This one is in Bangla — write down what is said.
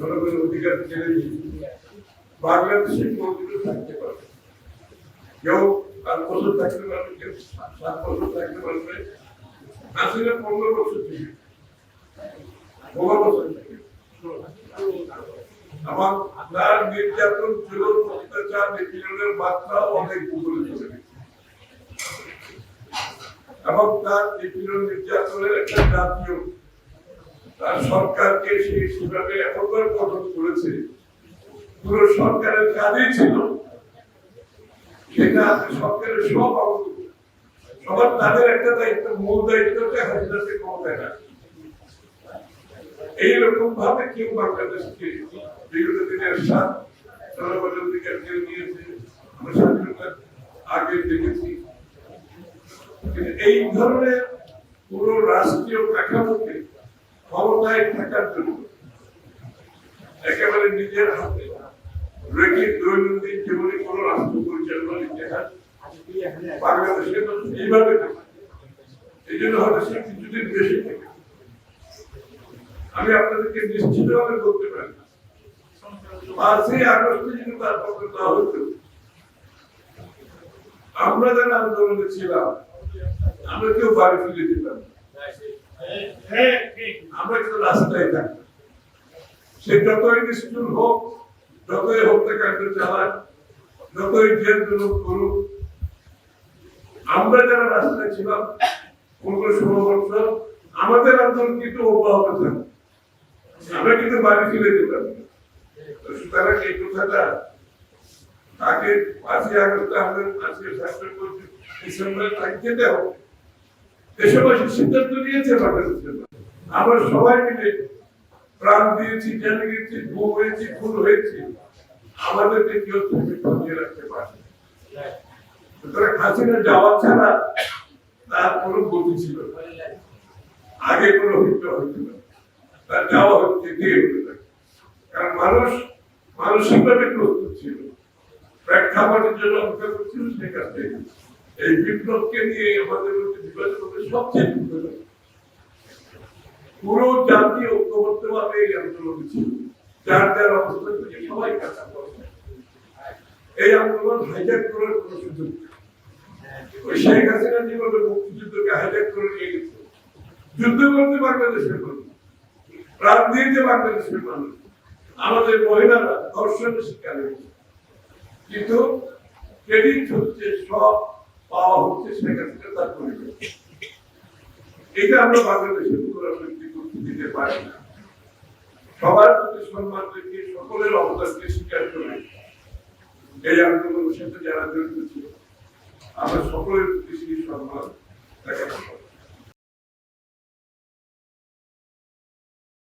জনগণের অধিকার ছেড়ে দিয়ে বাংলাদেশে কোনদিনও থাকতে পারবে। কেউ 5 বছর থাকতে পারবে, কেউ 7 বছর থাকতে পারবে, হাসিনা 15 বছর থেকে 16 বছর থেকে। এবং তার নির্যাতন ছিল অত্যাচার নিপীড়নের মাত্রা অনেক উপরে চলে গেছে এবং তার নিপীড়ন নির্যাতনের একটা জাতীয় তার সরকারকে সেই সেভাবে এমনভাবে গঠন করেছে, পুরো সরকারের কাজই ছিল সেটা সরকারের সব অঙ্গ সবার তাদের একটা দায়িত্ব, মূল দায়িত্বটা হাসিনাকে ক্ষমতায় না। এইরকম ভাবে কেউ বাংলাদেশকে বিগত দিনের জনগণের অধিকার কেড়ে নিয়েছে, আমরা স্বাধীনতার আগে দেখেছি। এই ধরনের পুরো রাষ্ট্রীয় কাঠামোকে ক্ষমতায় থাকার জন্য একেবারে নিজের হাতে রেখে দৈনন্দিন জীবনে কোন রাষ্ট্র পরিচালনার ইতিহাস বাংলাদেশে এইভাবে এই জন্য হয়তো সে কিছুদিন বেশি থেকে আমি আপনাদেরকে নিশ্চিতভাবে বলতে পারি 5ই আগস্টে যদি তার পক্ষে না হতো, আমরা যারা আন্দোলনে ছিলাম আমরা কেউ বাড়ি ফিরে যেতাম, আমরা কিন্তু রাস্তায় থাকতাম। সে যতই নিষ্ঠুর হোক, যতই হত্যাকাণ্ড চালাক, যতই জেল জুলুম করুক, আমরা যারা রাস্তায় ছিলাম 15-16 বছর আমাদের আন্দোলন কিন্তু অব্যাহত থাকবে, আমরা কিন্তু বাড়ি ফিরে যেতাম। সুতরাং এই কথাটা তাকে 5ই আগস্ট আমাদের আজকে ডিসেম্বরে থাকতে দেওয়া দেশবাসী সিদ্ধান্ত নিয়েছে বাংলাদেশের। আমরা সবাই মিলে প্রাণ দিয়েছি, জেনে গেছি, গুম হয়েছি, খুন হয়েছি, আমাদেরকে কেউ থেকে বাঁচিয়ে রাখতে পারে। সুতরাং হাসিনা যাওয়া ছাড়া তার কোনো গতি ছিল না, আগে কোনো হইতে হইত না, তার যাওয়া হচ্ছে দিয়ে হতে থাকে। কারণ মানুষ মানসিকভাবে প্রস্তুত ছিল, প্রেক্ষাপটের জন্য অপেক্ষা করছিল। সেখান থেকে এই বিপ্লবকে নিয়ে আমাদের মধ্যে বিভাজন হবে সবচেয়ে বিপজ্জনক। পুরো জাতি ঐক্যবদ্ধভাবে এই আন্দোলন ছিল, যার যার অবস্থান থেকে সবাই কাজ করছে। এই আন্দোলন হাইজ্যাক করার কোনো সুযোগ নেই। ওই শেখ হাসিনা যেভাবে মুক্তিযুদ্ধকে হাইজ্যাক করে নিয়ে গেছে, যুদ্ধ করতে বাংলাদেশের মানুষ, প্রাণ দিয়েছে বাংলাদেশের মানুষ, আমাদের মহিলারা ধর্ষণের শিকার হয়েছে, কিন্তু ক্রেডিট হচ্ছে সব পাওয়া হচ্ছে শেখ হাসিনা তার পরিবার। এটা আমরা বাংলাদেশের পুনরাবৃত্তি করতে দিতে পারি না। সবার প্রতি সম্মান রেখে সকলের অবদানকে স্বীকার করে এই আন্দোলনের সাথে যারা জড়িত ছিল আমরা সকলের প্রতি সেই সম্মান দেখাতে